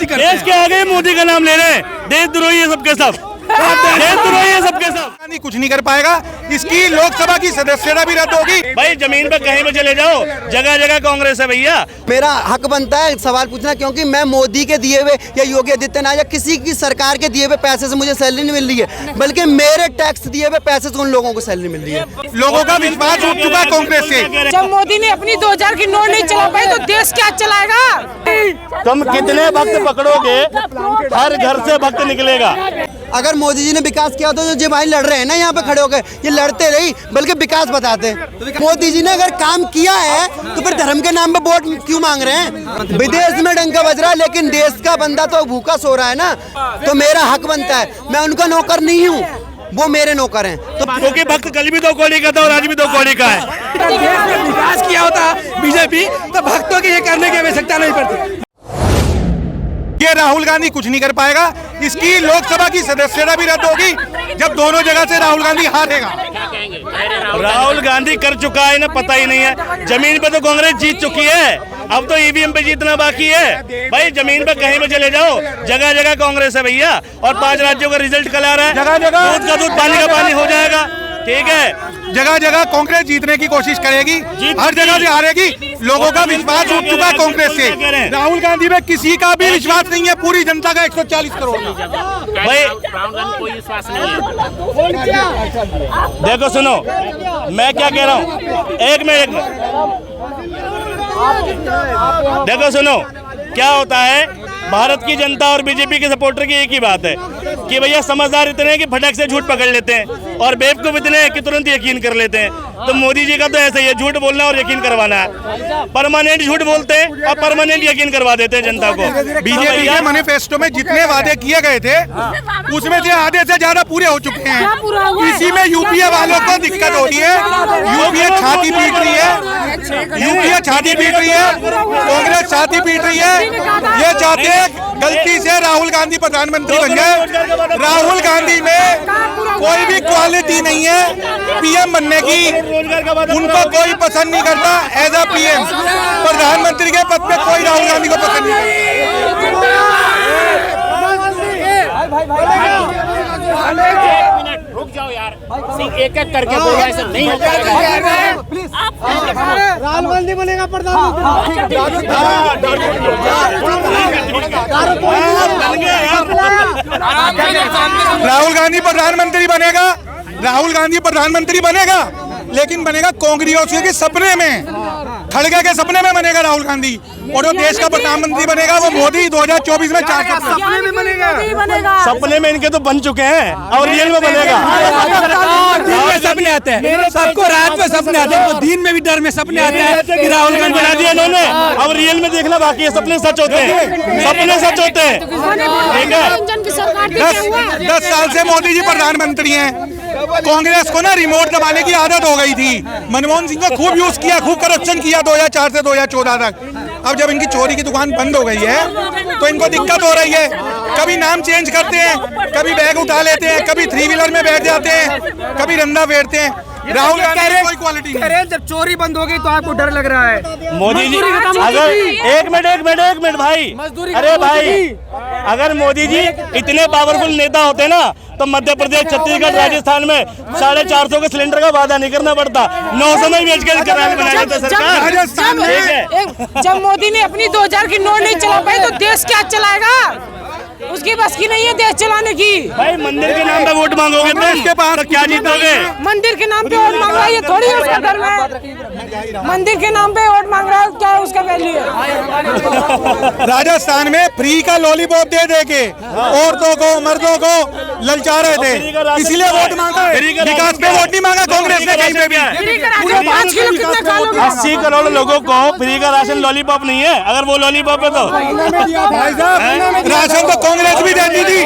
मोदी करते देश के आगे मोदी का नाम ले रहे हैं। देशद्रोही है सबके सब, देशद्रोही है सबके सब। कुछ नहीं कर पाएगा। इसकी लोकसभा की सदस्यता भी रद्द होगी। भाई जमीन पर कहीं पे चले जाओ, जगह जगह कांग्रेस है भैया। मेरा हक बनता है सवाल पूछना, क्योंकि मैं मोदी के दिए हुए या योगी आदित्यनाथ या किसी की सरकार के दिए हुए पैसे से मुझे सैलरी नहीं मिल रही है, बल्कि मेरे टैक्स दिए हुए पैसे से उन लोगों को सैलरी मिल रही है। लोगों का विश्वास उठ चुका है कांग्रेस से। जब मोदी ने अपनी 2000 की नोट नहीं चला पाई तो देश क्या चलाएगा? तुम कितने भक्त पकड़ोगे, हर घर से भक्त निकलेगा। अगर मोदी जी ने विकास किया तो जो भाई लड़ रहे हैं ना यहाँ पे खड़े होकर, ये लड़ते रही बल्कि विकास बताते हैं। मोदी जी ने अगर काम किया है तो फिर धर्म के नाम पे वोट क्यों मांग रहे हैं? विदेश में डंका बज रहा है लेकिन देश का बंदा तो भूखा सो रहा है ना, तो मेरा हक बनता है। मैं उनका नौकर नहीं हूँ, वो मेरे नौकर हैं। तो क्योंकि भक्त कल भी 2 कौड़ी का था और आज भी 2 कौड़ी का है। देश में विकास किया होता बीजेपी तो भक्तों की ये करने की आवश्यकता नहीं पड़ती। ये राहुल गांधी कुछ नहीं कर पाएगा। इसकी लोकसभा की सदस्यता भी रद्द होगी जब दोनों जगह से राहुल गांधी हारेगा। राहुल गांधी कर चुका है ना, पता ही नहीं है। जमीन पे तो कांग्रेस जीत चुकी है, अब तो ईवीएम पे जीतना बाकी है। भाई जमीन पे कहीं पे चले जाओ, जगह जगह कांग्रेस है भैया। और 5 राज्यों का रिजल्ट कल आ रहा है, जगह जगह दूध का दूध पानी का पानी हो जाएगा। ठीक है, जगह जगह कांग्रेस जीतने की कोशिश करेगी, हर जगह से हारेगी। लोगों का विश्वास उठ चुका है कांग्रेस से। राहुल गांधी में किसी का भी विश्वास नहीं है, पूरी जनता का 140 करोड़। भाई कोई विश्वास नहीं है। देखो सुनो, मैं क्या कह रहा हूँ, एक मिनट। देखो सुनो, क्या होता है, भारत की जनता और बीजेपी के सपोर्टर की एक ही बात है कि भैया समझदार इतने हैं कि फटक से झूठ पकड़ लेते हैं, और बेवकूफ इतने हैं कि तुरंत यकीन कर लेते हैं। तो मोदी जी का तो ऐसा ही है, झूठ बोलना और यकीन करवाना है। परमानेंट झूठ बोलते हैं और परमानेंट यकीन करवा देते हैं जनता को। बीजेपी के मैनिफेस्टो में जितने वादे किए गए थे उसमें से आधे से ज्यादा पूरे हो चुके हैं। इसी में यूपीए वालों को दिक्कत हो रही है। यूपीए छाती पीट रही है, यूपीए छाती पीट रही है, कांग्रेस छाती पीट रही है। ये चाहते हैं गलती से राहुल गांधी प्रधानमंत्री बन जाए। राहुल गांधी में कोई भी क्वालिटी नहीं है पीएम बनने की, उनको कोई पसंद नहीं करता एज अ पीएम। प्रधानमंत्री के पद पे कोई राहुल गांधी को पसंद नहीं करता। रुक जाओ यार, एक एक करके बोलो, ऐसे नहीं हो पाएगा। राहुल गांधी बनेगा प्रधानमंत्री। राहुल गांधी प्रधानमंत्री बनेगा, राहुल गांधी प्रधानमंत्री बनेगा, लेकिन बनेगा कांग्रेसियों के सपने में, खड़गे के सपने में बनेगा राहुल गांधी। और जो देश का प्रधानमंत्री बनेगा वो मोदी 2024 में 4 सपने में बनेगा। सपने में इनके तो बन चुके हैं और रियल में बनेगा। दिन में सपने आते हैं, सबको रात में सपने आते हैं, तो दिन में भी डर में सपने आते हैं कि राहुल गांधी बना दिया इन्होंने, अब रियल में देखना बाकी है। सपने सच होते हैं, सपने सच होते हैं। ठीक है, 10 साल से मोदी जी प्रधानमंत्री हैं। कांग्रेस को ना रिमोट दबाने की आदत हो गई थी। मनमोहन सिंह को खूब यूज किया, खूब करप्शन किया 2004 से 2014 तक। अब जब इनकी चोरी की दुकान बंद हो गई है तो इनको दिक्कत हो रही है। कभी नाम चेंज करते हैं, कभी बैग उठा लेते हैं, कभी 3 व्हीलर में बैठ जाते हैं, कभी रंदा फेरते हैं। राहुल गांधी कोई क्वालिटी नहीं। जब चोरी बंद हो गई तो आपको डर लग रहा है? मोदी जी अगर एक मिनट भाई, अरे भाई, अगर मोदी जी इतने पावरफुल नेता होते ना तो मध्य प्रदेश, छत्तीसगढ़, राजस्थान में 450 के सिलेंडर का वादा नहीं करना पड़ता, 900 में बेच के बनाया जाता सरकार। जब मोदी ने अपनी 2000 की नोट नहीं चला पाई तो देश क्या चलाएगा? उसकी बस की नहीं है देश चलाने की। भाई मंदिर के नाम पे वोट मांगोगे तो इसके पास क्या जीतोगे? मंदिर के नाम पे वोट मांग रहा है, ये थोड़ी है उसका धर्म है। मंदिर के नाम पे वोट मांग रहा है, क्या उसका वैल्यू है? राजस्थान में फ्री का लॉलीपॉप दे दे के औरतों को, मर्दों को ललचा रहे थे, इसीलिए वोट मांगा। विकास पे वोट नहीं मांगा कांग्रेस ने कहीं पे भी। 80 करोड़ लोगों को फ्री का राशन लॉलीपॉप नहीं है, अगर वो लॉलीपॉप है तो राशन तो कांग्रेस भी देती थी।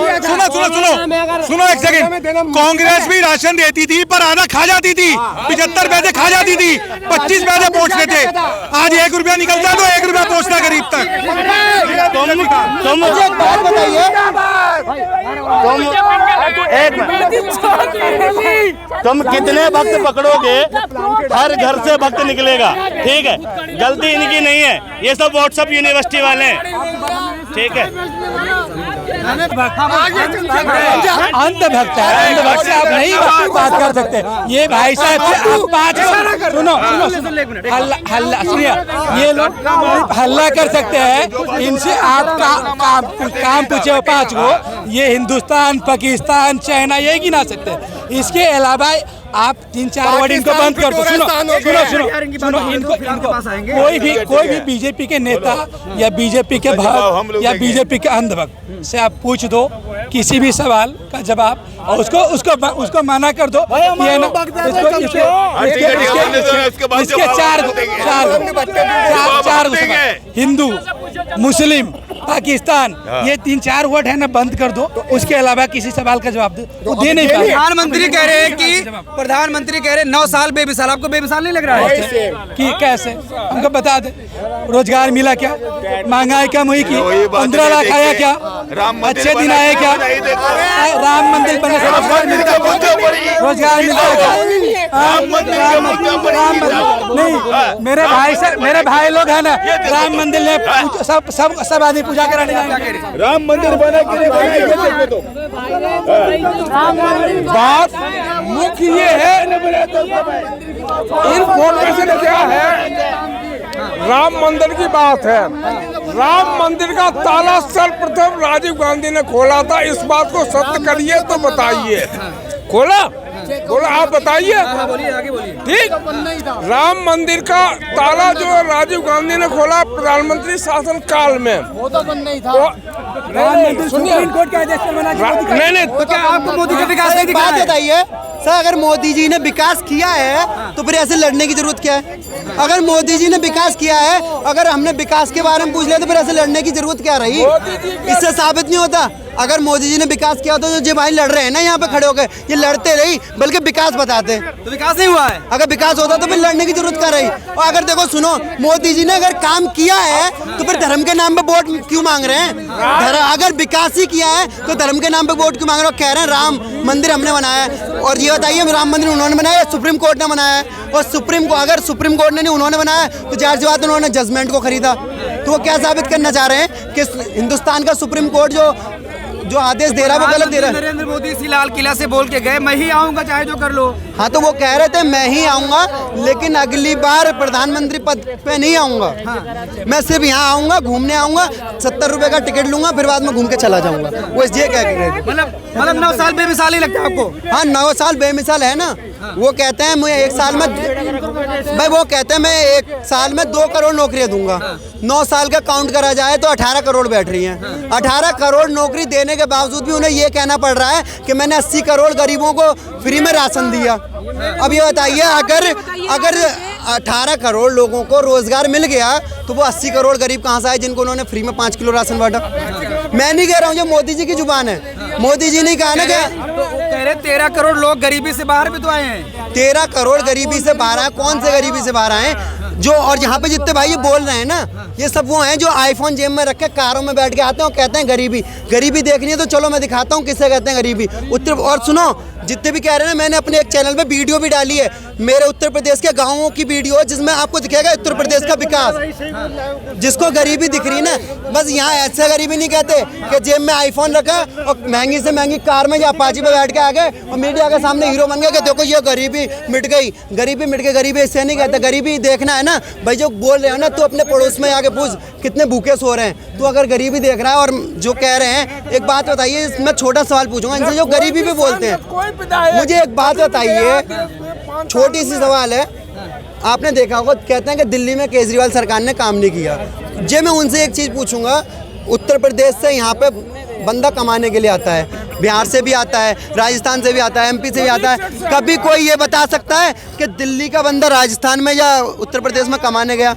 सुनो एक सेकंड, कांग्रेस भी राशन देती थी पर आधा खा जाती थी, 75 पैसे खा जाती थी, 25 पैसे पहुँचते थे। आज 1 रुपया निकलता तो 1 रुपया पहुँचता गरीब तक। तुम कितने भक्त पकड़ोगे, हर घर से भक्त निकलेगा। ठीक है, गलती इनकी नहीं है, ये सब व्हाट्सएप यूनिवर्सिटी वाले हैं। ठीक है। अंधभक्त है, अंधभक्त से आप नहीं बात कर सकते। ये भाई साहब से आप 5 सुनो हल्ला सुनिए, ये लोग हल्ला कर सकते हैं, इनसे आप काम पूछे हो 5 को। ये हिंदुस्तान, पाकिस्तान, चाइना ये गिना सकते हैं। इसके अलावा आप 3-4 वर्ड इनको बंद कर दो। सुनो इनको कोई भी बीजेपी के नेता या बीजेपी के भक्त या बीजेपी के अंधभक्त से आप पूछ दो किसी भी सवाल का जवाब, और उसको मना कर दो। ये ना इसके चार हिंदू, मुस्लिम, पाकिस्तान, ये 3-4 वर्ड है ना, बंद कर दो। उसके अलावा किसी सवाल का जवाब दे नहीं पाए। प्रधानमंत्री कह रहे हैं कि 9 साल बेमिसाल, आपको बेमिसाल नहीं लग रहा है? कि कैसे हमको बता दे, रोजगार मिला क्या, महंगाई कम हुई की, 15 लाख आया क्या, अच्छे दिन आए क्या, राम मंदिर बने से रोजगार मिलता है क्या? नहीं, मेरे भाई लोग है ना, राम मंदिर ने सब आदमी पूजा कराने जाएंगे। राम मंदिर बना के बात मुख्य ये है, इन फोटो से क्या है, राम मंदिर की बात है। राम मंदिर का ताला सर्वप्रथम राजीव गांधी ने खोला था, इस बात को सत्य करिए तो बताइए। खोला आप बताइए। ठीक, राम मंदिर का ताला जो राजीव गांधी ने खोला प्रधानमंत्री शासन काल में, वो तो बंद नहीं था। सुप्रीम कोर्ट के आदेश से बना। नहीं, तो क्या आपको मोदी का विकास नहीं दिखा? बात बताइए सर, अगर मोदी जी ने विकास किया है तो फिर ऐसे लड़ने की जरूरत क्या है? अगर मोदी जी ने विकास किया है, अगर हमने विकास के बारे में पूछ लिया तो फिर ऐसे लड़ने की जरूरत क्या रही? इससे साबित नहीं होता। अगर मोदी जी ने विकास किया तो जो भाई लड़ रहे हैं ना यहाँ पे खड़े होकर, ये लड़ते रही बल्कि विकास बताते। तो विकास नहीं हुआ है। अगर विकास होता तो फिर लड़ने की जरूरत क्या रही? और अगर देखो सुनो, मोदी जी ने अगर काम किया है तो फिर धर्म के नाम पे वोट क्यों मांग रहे हैं? अगर विकास ही किया है तो धर्म के नाम पे वोट क्यों मांग रहे हो? कह रहे हैं राम मंदिर हमने बनाया है, और ये बताइए राम मंदिर उन्होंने बनाया, सुप्रीम कोर्ट ने बनाया है? और अगर सुप्रीम कोर्ट ने नहीं उन्होंने बनाया तो जाहिर सी बात उन्होंने जजमेंट को खरीदा। तो वो क्या साबित करना चाह रहे हैं कि हिंदुस्तान का सुप्रीम कोर्ट जो आदेश दे रहा है वो गलत दे रहा है। नरेंद्र मोदी इसी लाल किला से बोल के गए, मैं ही आऊंगा चाहे जो कर लो। हाँ, तो वो कह रहे थे मैं ही आऊंगा, लेकिन अगली बार प्रधानमंत्री पद पे नहीं आऊंगा। मैं सिर्फ यहाँ आऊंगा, घूमने आऊंगा, 70 रुपए का टिकट लूंगा, फिर बाद में घूम के चला जाऊंगा। वो ये कह रहे थे। मतलब 9 साल बेमिसाल ही लगता है आपको? हाँ, 9 साल बेमिसाल है ना। वो कहते हैं मैं 1 साल में, भाई वो कहते हैं मैं 1 साल में 2 करोड़ नौकरियां दूंगा। 9 साल का काउंट करा जाए तो 18 करोड़ बैठ रही हैं। 18 करोड़ नौकरी देने के बावजूद भी उन्हें ये कहना पड़ रहा है कि मैंने 80 करोड़ गरीबों को फ्री में राशन दिया। अब ये बताइए, अगर 18 करोड़ लोगों को रोजगार मिल गया तो वो 80 करोड़ गरीब कहाँ से आए जिनको उन्होंने फ्री में 5 किलो राशन बांटा? मैं नहीं कह रहा हूँ, ये मोदी जी की जुबान है। मोदी जी ने कहा ना क्या, कह रहे 13 करोड़ लोग गरीबी से बाहर भी तो आए हैं। 13 करोड़ गरीबी से बाहर आए। कौन से गरीबी से बाहर आए? जो और यहाँ पे जितने भाई ये बोल रहे हैं ना, ये सब वो हैं जो आईफोन जेब में रख के कारों में बैठ के आते हैं और कहते हैं गरीबी देखनी है तो चलो मैं दिखाता हूँ किससे कहते हैं गरीबी। और सुनो, जितने भी कह रहे हैं ना, मैंने अपने एक चैनल पे वीडियो भी डाली है मेरे उत्तर प्रदेश के गाँवों की वीडियो, जिसमें आपको दिखेगा उत्तर प्रदेश का विकास। जिसको गरीबी दिख रही ना, बस यहाँ ऐसा गरीबी नहीं कहते कि जेब में आईफोन रखा और महंगी से महंगी कार में या अपाची पे बैठ के आ गए और मीडिया के सामने हीरो बन गए कि देखो ये गरीबी मिट गई। गरीबी इससे नहीं कहते। गरीबी देखना है ना भाई, जो बोल रहे हो ना, तो अपने पड़ोस में आके पूछ कितने भूखे सो रहे हैं। तो अगर गरीबी देख रहा है और जो कह रहे हैं, एक बात बताइए, मैं छोटा सवाल पूछूंगा इनसे, जो गरीबी भी बोलते हैं, मुझे एक बात बताइए, छोटी सी सवाल है। आपने देखा होगा कहते हैं कि दिल्ली में केजरीवाल सरकार ने काम नहीं किया। जे मैं उनसे एक चीज़ पूछूंगा, उत्तर प्रदेश से यहाँ पे बंदा कमाने के लिए आता है, बिहार से भी आता है, राजस्थान से भी आता है, MP से भी आता है। कभी कोई ये बता सकता है कि दिल्ली का बंदा राजस्थान में या उत्तर प्रदेश में कमाने गया?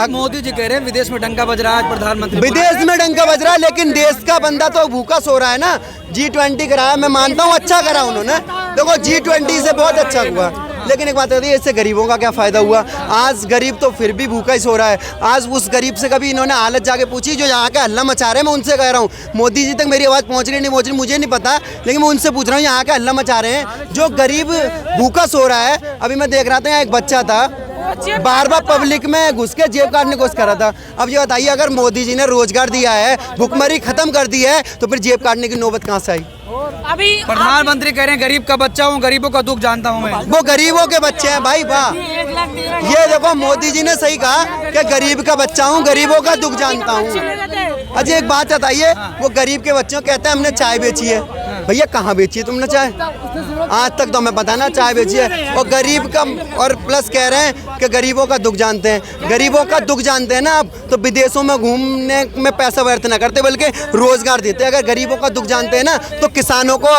मोदी जी कह रहे हैं विदेश में डंका बज रहा है, प्रधानमंत्री विदेश में डंका बज रहा है, लेकिन देश का बंदा तो भूखा सो रहा है ना। G20 कराया, मैं मानता हूँ अच्छा करा उन्होंने, देखो G20 से बहुत अच्छा हुआ, लेकिन एक बात होती है, इससे गरीबों का क्या फ़ायदा हुआ? आज गरीब तो फिर भी भूखा ही सो रहा है। आज उस गरीब से कभी इन्होंने हालत जाके पूछी जो यहाँ के हल्ला मचा रहे हैं? मैं उनसे कह रहा हूँ, मोदी जी तक मेरी आवाज़ पहुँच रही नहीं पहुँच रही मुझे नहीं पता, लेकिन मैं उनसे पूछ रहा हूँ यहाँ के हल्ला मचा रहे हैं जो गरीब भूखा सो रहा है। अभी मैं देख रहा था यहाँ एक बच्चा था, बार बार पब्लिक में घुस के जेब काटने की कोशिश कर रहा था। अब ये बताइए, अगर मोदी जी ने रोजगार दिया है, भुखमरी खत्म कर दी है, तो फिर जेब काटने की नौबत कहाँ से आई? अभी प्रधानमंत्री कह रहे हैं गरीब का बच्चा हूँ, गरीबों का दुख जानता हूँ मैं। वो गरीबों के बच्चे हैं भाई, वाह। ये देखो, मोदी जी ने सही कहा कि गरीब का बच्चा हूँ, गरीबों का दुख जानता हूँ। अच्छा एक बात बताइए, वो गरीब के बच्चों कहते हैं हमने चाय बेची है। भैया कहाँ बेची है तुमने चाय? आज तक तो हमें पता ना चाय बेची है। और गरीब का, और प्लस कह रहे हैं कि गरीबों का दुख जानते हैं। गरीबों का दुख जानते हैं ना आप, तो विदेशों में घूमने में पैसा व्यर्थ ना करते, बल्कि रोजगार देते। अगर गरीबों का दुख जानते हैं ना, तो किसानों को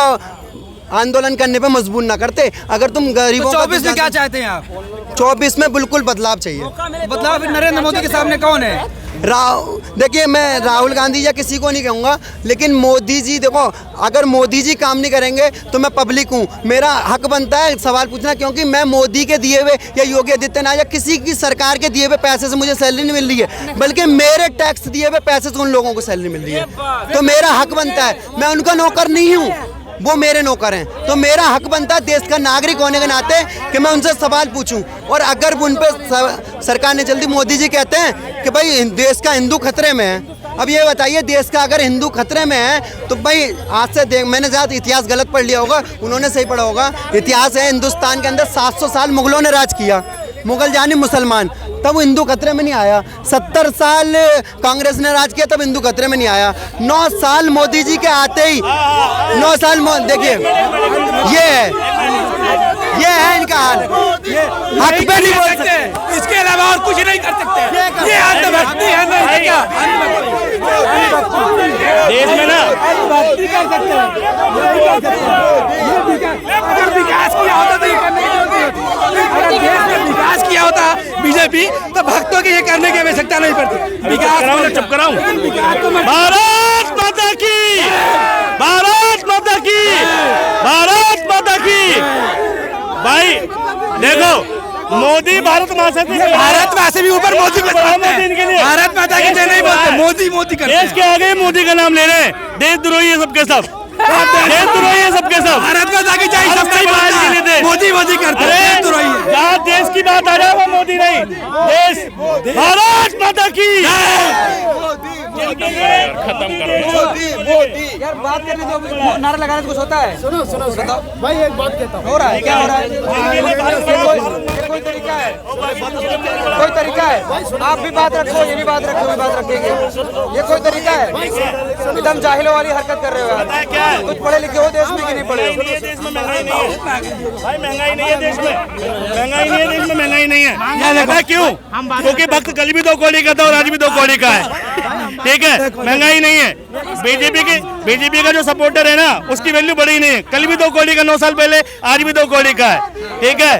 आंदोलन करने पे मजबूर ना करते। अगर तुम गरीबों तो 24 में क्या चाहते हैं आप? 24 में बिल्कुल बदलाव चाहिए। बदलाव फिर नरेंद्र मोदी के सामने कौन है? देखिए, मैं राहुल गांधी या किसी को नहीं कहूँगा, लेकिन मोदी जी, देखो अगर मोदी जी काम नहीं करेंगे तो मैं पब्लिक हूँ, मेरा हक बनता है सवाल पूछना, क्योंकि मैं मोदी के दिए हुए या योगी आदित्यनाथ या किसी की सरकार के दिए हुए पैसे से मुझे सैलरी नहीं मिल रही है, बल्कि मेरे टैक्स दिए हुए पैसे से उन लोगों को सैलरी मिल रही है। तो मेरा हक बनता है, मैं उनका नौकर नहीं हूँ, वो मेरे नौकर हैं, तो मेरा हक बनता है देश का नागरिक होने के नाते कि मैं उनसे सवाल पूछूं। और अगर उन पे सरकार ने जल्दी, मोदी जी कहते हैं कि भाई देश का हिंदू खतरे में है। अब ये बताइए, देश का अगर हिंदू खतरे में है तो भाई आज से देख, मैंने ज़्यादा इतिहास गलत पढ़ लिया होगा, उन्होंने सही पढ़ा होगा। इतिहास है, हिंदुस्तान के अंदर 700 साल मुगलों ने राज किया, मुगल जानी मुसलमान, तब हिंदू खतरे में नहीं आया। 70 साल कांग्रेस ने राज किया, तब हिंदू खतरे में नहीं आया। 9 साल मोदी जी के आते ही, 9 साल देखिए, ये है इनका हाल। हक पे नहीं बोल सकते, इसके अलावा और कुछ नहीं कर सकते। ये अंधभक्ति है ना, देश में ना कर सकते हैं। अगर विकास किया होता तो ये करने की जरूरत नहीं होती। अगर देश में विकास किया होता बीजेपी, तो भक्तों की ये करने की आवश्यकता नहीं पड़ती। विकास चुप कराऊं। भारत माता की, भारत माता की, भारत माता की। भाई देखो, मोदी भारत माता की, भारत माता से भी ऊपर मोदी को मोदी इनके लिए, भारत माता की जय नहीं बोलते, मोदी मोदी करते देश के आगे मोदी का नाम ले रहे हैं। देशद्रोही है सबके सब, देशद्रोही है सबके सब। भारत माता की जय सब नहीं बोलते, मोदी मोदी करते हैं, देशद्रोही है। जहाँ देश की बात आ जाए वो मोदी नहीं, देश भारत माता की। खत्म करो यार, बात करने दो, नारा लगाने से कुछ होता है? सुनो सुनो बताओ भाई, एक बात कहता हूँ, हो रहा है क्या हो रहा है? कोई तरीका है, कोई तरीका है? आप भी बात रखो, ये भी बात रखो, ये बात रखेंगे, ये कोई तरीका है? एकदम जाहिलों वाली हरकत कर रहे हो। कुछ पढ़े लिखे हो देश में कि नहीं पढ़े? देश में महंगाई नहीं है भाई, महंगाई नहीं है देश में, महंगाई नहीं है देश में, महंगाई नहीं है। पता क्यों? क्योंकि भक्त कल भी 2 कौड़ी का था और आज भी 2 कौड़ी का है। ठीक है, महंगाई नहीं है। बीजेपी का जो सपोर्टर है ना, उसकी वैल्यू बढ़ी नहीं है। कल भी 2 कौड़ी का 9 साल पहले, आज भी 2 कौड़ी का है। ठीक है,